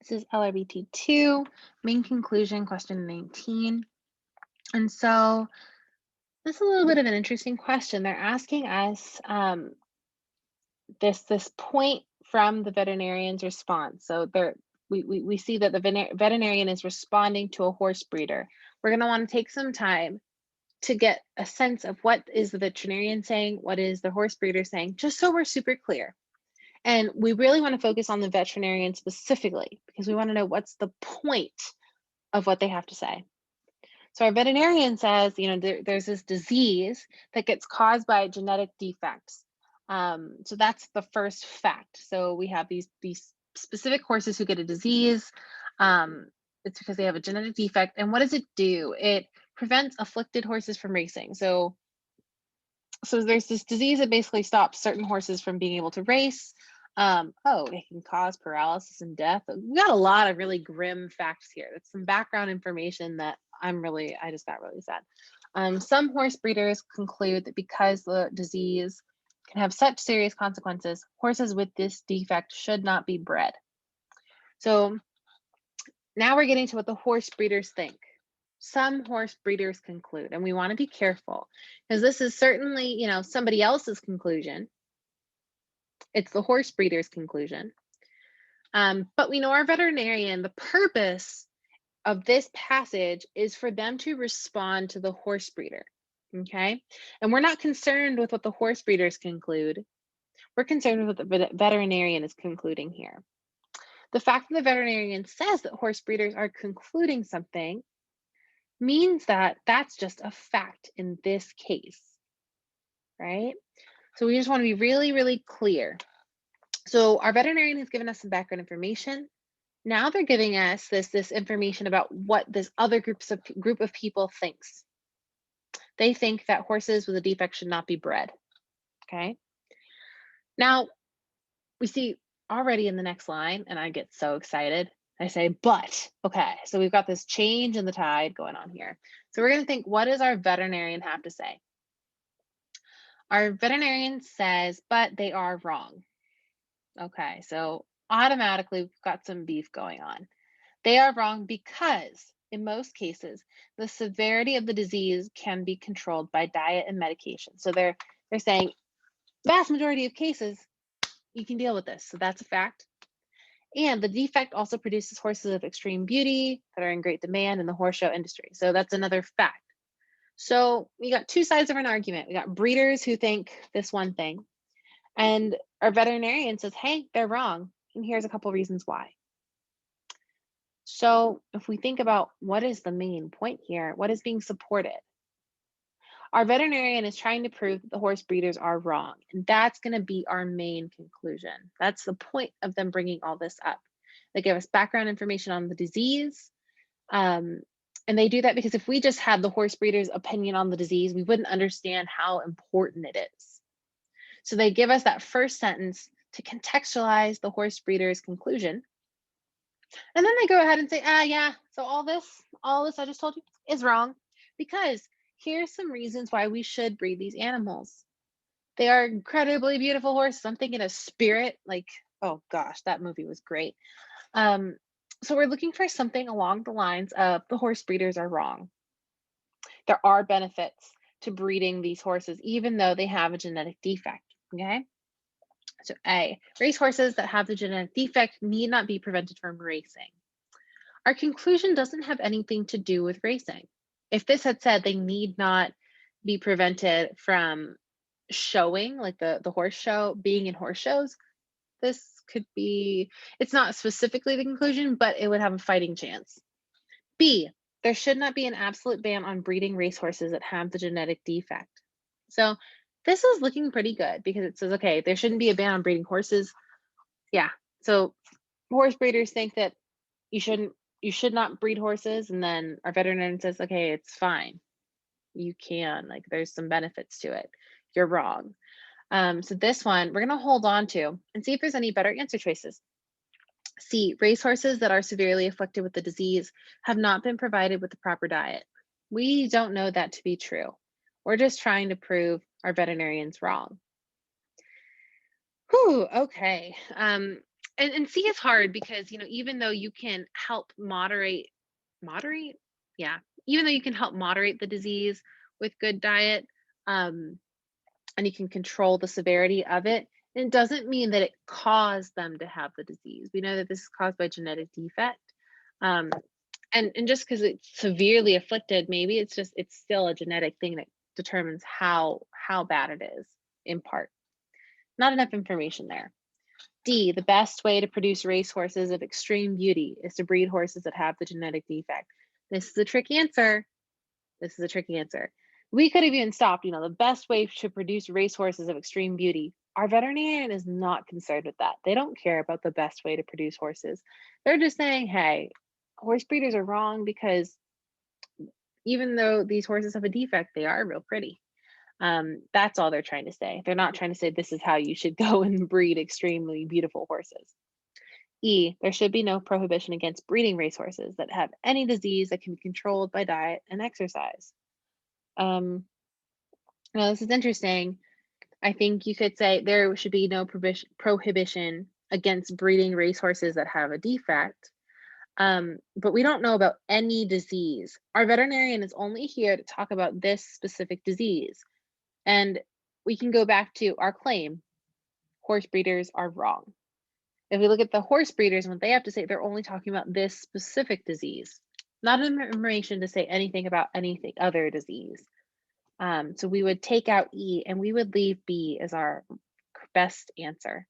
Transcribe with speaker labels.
Speaker 1: This is LRBT2, main conclusion, question 19. And so this is a little bit of an interesting question. They're asking us this point from the veterinarian's response. So we see that the veterinarian is responding to a horse breeder. We're going to want to take some time to get a sense of what is the veterinarian saying, what is the horse breeder saying, just so we're super clear. And we really want to focus on the veterinarian specifically because we want to know what's the point of what they have to say. So our veterinarian says, there's this disease that gets caused by genetic defects. So that's the first fact. So we have these specific horses who get a disease. It's because they have a genetic defect. And what does it do? It prevents afflicted horses from racing. So there's this disease that basically stops certain horses from being able to race. It can cause paralysis and death. We got a lot of really grim facts here. That's some background information that I just got really sad. Some horse breeders conclude that because the disease can have such serious consequences, horses with this defect should not be bred. So now we're getting to what the horse breeders think. Some horse breeders conclude, and we want to be careful because this is certainly, somebody else's conclusion. It's the horse breeder's conclusion. But we know our veterinarian, the purpose of this passage is for them to respond to the horse breeder. Okay. And we're not concerned with what the horse breeders conclude. We're concerned with what the veterinarian is concluding here. The fact that the veterinarian says that horse breeders are concluding something means that that's just a fact in this case, right? So we just want to be really, really clear. So our veterinarian has given us some background information. Now they're giving us this information about what this other group of people thinks. They think that horses with a defect should not be bred. Okay. Now we see already in the next line, and I get so excited. I say, but, okay, so we've got this change in the tide going on here. So we're going to think, what does our veterinarian have to say? Our veterinarian says, but they are wrong. Okay, so automatically we've got some beef going on. They are wrong because in most cases, the severity of the disease can be controlled by diet and medication. So they're saying vast majority of cases, you can deal with this. So that's a fact. And the defect also produces horses of extreme beauty that are in great demand in the horse show industry. So that's another fact. So we got two sides of an argument. We got breeders who think this one thing, and our veterinarian says, hey, they're wrong. And here's a couple reasons why. So if we think about what is the main point here, what is being supported? Our veterinarian is trying to prove that the horse breeders are wrong. And that's going to be our main conclusion. That's the point of them bringing all this up. They give us background information on the disease. And they do that because if we just had the horse breeder's opinion on the disease, we wouldn't understand how important it is. So they give us that first sentence to contextualize the horse breeder's conclusion. And then they go ahead and say, yeah, so all this I just told you is wrong because here's some reasons why we should breed these animals. They are incredibly beautiful horses. I'm thinking of Spirit, oh gosh, that movie was great. So we're looking for something along the lines of the horse breeders are wrong. There are benefits to breeding these horses, even though they have a genetic defect, okay? So A, race horses that have the genetic defect need not be prevented from racing. Our conclusion doesn't have anything to do with racing. If this had said they need not be prevented from showing, like the horse show, being in horse shows, this could be, it's not specifically the conclusion, but it would have a fighting chance. B, there should not be an absolute ban on breeding racehorses that have the genetic defect. So this is looking pretty good because it says, okay, there shouldn't be a ban on breeding horses. Yeah, so horse breeders think that you should not breed horses, and then our veterinarian says, okay, it's fine. You can, there's some benefits to it. You're wrong. So this one, we're going to hold on to and see if there's any better answer choices. C, racehorses that are severely afflicted with the disease have not been provided with the proper diet. We don't know that to be true. We're just trying to prove our veterinarian's wrong. Whew, okay. And C is hard because, even though you can help moderate? Yeah. Even though you can help moderate the disease with good diet, um, and you can control the severity of it, it doesn't mean that it caused them to have the disease. We know that this is caused by genetic defect. Um, and just because it's severely afflicted, maybe it's still a genetic thing that determines how bad it is, in part. Not enough information there. D, the best way to produce racehorses of extreme beauty is to breed horses that have the genetic defect. This is a trick answer. This is a tricky answer. We could have even stopped, the best way to produce racehorses of extreme beauty. Our veterinarian is not concerned with that. They don't care about the best way to produce horses. They're just saying, hey, horse breeders are wrong because even though these horses have a defect, they are real pretty. That's all they're trying to say. They're not trying to say this is how you should go and breed extremely beautiful horses. E, there should be no prohibition against breeding racehorses that have any disease that can be controlled by diet and exercise. Um, Now, this is interesting. I think you could say there should be no prohibition against breeding racehorses that have a defect. But we don't know about any disease. Our veterinarian is only here to talk about this specific disease. And we can go back to our claim horse breeders are wrong. If we look at the horse breeders and what they have to say, they're only talking about this specific disease, not information to say anything about anything other disease. So we would take out E and we would leave B as our best answer.